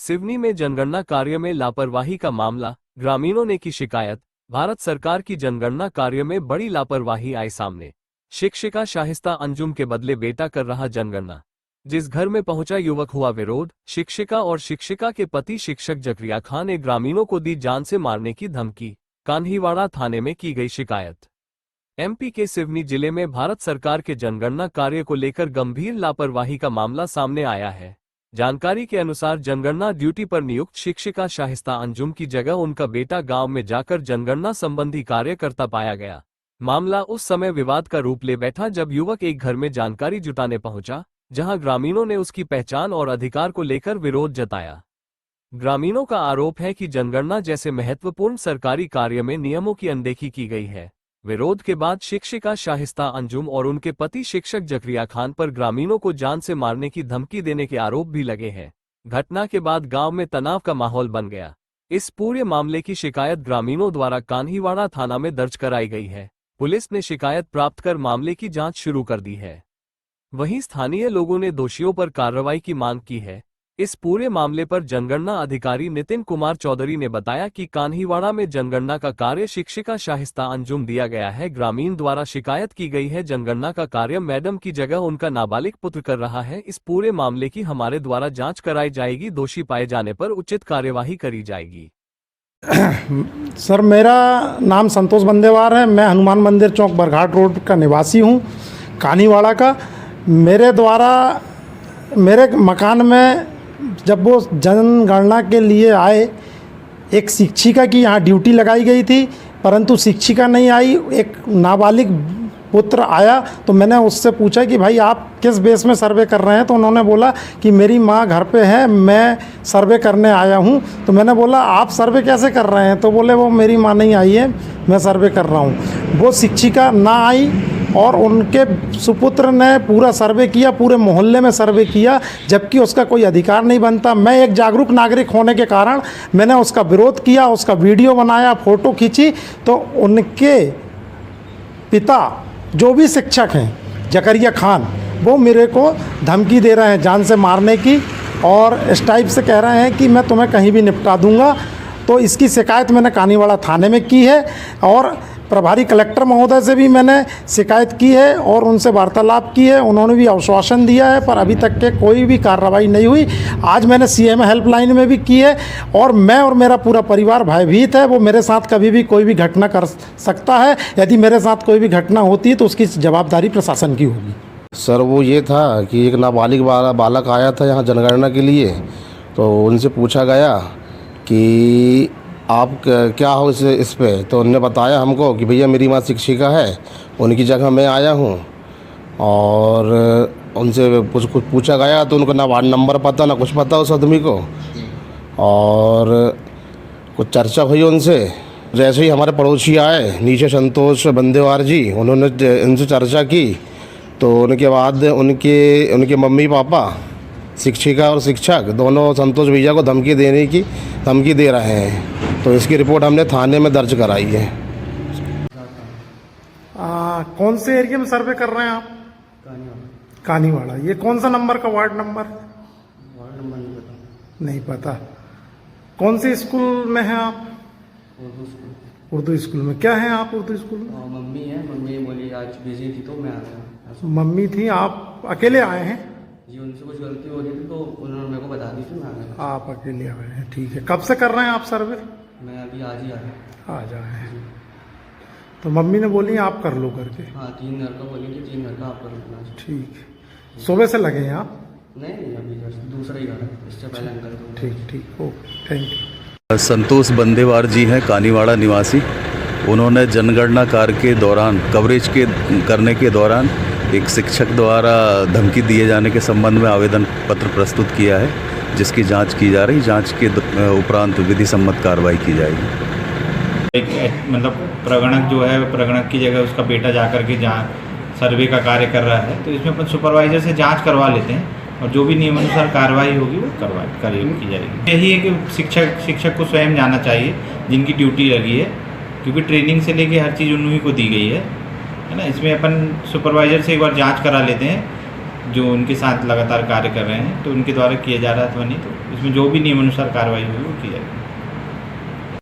सिवनी में जनगणना कार्य में लापरवाही का मामला, ग्रामीणों ने की शिकायत। भारत सरकार की जनगणना कार्य में बड़ी लापरवाही आई सामने। शिक्षिका शाहिस्ता अंजुम के बदले बेटा कर रहा जनगणना। जिस घर में पहुंचा युवक हुआ विरोध। शिक्षिका और शिक्षिका के पति शिक्षक जकरिया खान ने ग्रामीणों को दी जान से मारने की धमकी। कान्हीवाड़ा थाने में की गई शिकायत। एमपी के सिवनी जिले में भारत सरकार के जनगणना कार्य को लेकर गंभीर लापरवाही का मामला सामने आया है। जानकारी के अनुसार जनगणना ड्यूटी पर नियुक्त शिक्षिका शाहिस्ता अंजुम की जगह उनका बेटा गांव में जाकर जनगणना संबंधी कार्य करता पाया गया। मामला उस समय विवाद का रूप ले बैठा जब युवक एक घर में जानकारी जुटाने पहुंचा, जहां ग्रामीणों ने उसकी पहचान और अधिकार को लेकर विरोध जताया। ग्रामीणों का आरोप है कि जनगणना जैसे महत्वपूर्ण सरकारी कार्य में नियमों की अनदेखी की गई है। विरोध के बाद शिक्षिका शाहिस्ता अंजुम और उनके पति शिक्षक जकरिया खान पर ग्रामीणों को जान से मारने की धमकी देने के आरोप भी लगे हैं। घटना के बाद गांव में तनाव का माहौल बन गया। इस पूरे मामले की शिकायत ग्रामीणों द्वारा कान्हीवाड़ा थाना में दर्ज कराई गई है। पुलिस ने शिकायत प्राप्त कर मामले की जांच शुरू कर दी है। वहीं स्थानीय लोगों ने दोषियों पर कार्रवाई की मांग की है। इस पूरे मामले पर जनगणना अधिकारी नितिन कुमार चौधरी ने बताया कि कान्हीवाड़ा में जनगणना का कार्य शिक्षिका शाहिस्ता अंजुम दिया गया है। ग्रामीण द्वारा शिकायत की गई है जनगणना का कार्य मैडम की जगह उनका नाबालिग पुत्र कर रहा है। इस पूरे मामले की हमारे द्वारा जांच कराई जाएगी। दोषी पाए जाने पर उचित कार्यवाही करी जाएगी। सर, मेरा नाम संतोष बंदेवार है। मैं हनुमान मंदिर चौक बरघाट रोड का निवासी हूँ, कान्हीवाड़ा का। मेरे द्वारा मेरे मकान में जब वो जनगणना के लिए आए, एक शिक्षिका की यहाँ ड्यूटी लगाई गई थी, परंतु शिक्षिका नहीं आई, एक नाबालिग पुत्र आया। तो मैंने उससे पूछा कि भाई आप किस बेस में सर्वे कर रहे हैं, तो उन्होंने बोला कि मेरी माँ घर पे है, मैं सर्वे करने आया हूँ। तो मैंने बोला आप सर्वे कैसे कर रहे हैं, तो बोले वो मेरी माँ नहीं आई है, मैं सर्वे कर रहा हूँ। वो शिक्षिका ना आई और उनके सुपुत्र ने पूरा सर्वे किया, पूरे मोहल्ले में सर्वे किया, जबकि उसका कोई अधिकार नहीं बनता। मैं एक जागरूक नागरिक होने के कारण मैंने उसका विरोध किया, उसका वीडियो बनाया, फ़ोटो खींची। तो उनके पिता जो भी शिक्षक हैं जकरिया खान, वो मेरे को धमकी दे रहे हैं जान से मारने की, और इस टाइप से कह रहे हैं कि मैं तुम्हें कहीं भी निपटा दूंगा। तो इसकी शिकायत मैंने कान्हीवाड़ा थाने में की है और प्रभारी कलेक्टर महोदय से भी मैंने शिकायत की है और उनसे वार्तालाप की है। उन्होंने भी आश्वासन दिया है, पर अभी तक के कोई भी कार्रवाई नहीं हुई। आज मैंने सीएम हेल्पलाइन में भी की है और मैं और मेरा पूरा परिवार भयभीत है। वो मेरे साथ कभी भी कोई भी घटना कर सकता है। यदि मेरे साथ कोई भी घटना होती है तो उसकी जवाबदारी प्रशासन की होगी। सर, वो ये था कि एक नाबालिग बालक आया था यहाँ जनगणना के लिए। तो उनसे पूछा गया कि आप क्या हो इस पे, तो उन्होंने बताया हमको कि भैया मेरी माँ शिक्षिका है, उनकी जगह मैं आया हूँ। और उनसे कुछ पूछा गया तो उनको ना वार्ड नंबर पता, ना कुछ पता उस आदमी को। और कुछ चर्चा हुई उनसे। जैसे ही हमारे पड़ोसी आए नीचे, संतोष बंदेवार जी, उन्होंने इनसे चर्चा की। तो उनके बाद उनके मम्मी पापा, शिक्षिका और शिक्षक दोनों संतोष भैया को धमकी दे रहे हैं। तो इसकी रिपोर्ट हमने थाने में दर्ज कराई है। कौन से एरिया में सर्वे कर रहे हैं आप? कान्हीवाड़ा। ये कौन सा नंबर का वार्ड नंबर? नहीं पता। कौन से स्कूल में हैं आप? उर्दू स्कूल में। क्या है आप उर्दू स्कूल में? मम्मी है। मम्मी बोली आज बिजी थी तो मैं आ गया। मम्मी थी, आप अकेले आए हैं? जी, उनसे कुछ गलती हो रही थी तो उन्होंने मेरे को बता दी थी, मैं आ गया। आप अकेले आए हैं, ठीक है। कब से कर रहे हैं आप सर्वे? मैं अभी आज ही आया। आ जाए। तो मम्मी ने बोली आप कर लो करके? हाँ, 3 घर का बोली कि 3 घर का आप कर लो। ठीक है। सुबह से लगे हैं आप? नहीं, अभी दूसरा ही घर है, इससे पहले अंकल। ठीक, ओके, थैंक यू। संतोष बंदेवार जी हैं, कान्हीवाड़ा निवासी। उन्होंने जनगणना कार्य के दौरान कवरेज करने के दौरान एक शिक्षक द्वारा धमकी दिए जाने के संबंध में आवेदन पत्र प्रस्तुत किया है, जिसकी जांच की जा रही। जांच के उपरांत विधि सम्मत कार्रवाई की जाएगी। मतलब प्रगणक जो है, प्रगणक की जगह उसका बेटा जाकर के जहाँ सर्वे का कार्य कर रहा है, तो इसमें अपन सुपरवाइजर से जांच करवा लेते हैं और जो भी नियमानुसार कार्रवाई होगी वो की जाएगी। यही है कि शिक्षक को स्वयं जाना चाहिए जिनकी ड्यूटी लगी है, क्योंकि ट्रेनिंग से लेके हर चीज़ उन्हीं को दी गई है ना। इसमें अपन सुपरवाइजर से एक बार जांच करा लेते हैं जो उनके साथ लगातार कार्य कर रहे हैं तो उनके द्वारा किया जा रहा है अथवा नहीं, तो इसमें जो भी नियमानुसार कार्रवाई होगी वो की जाएगी।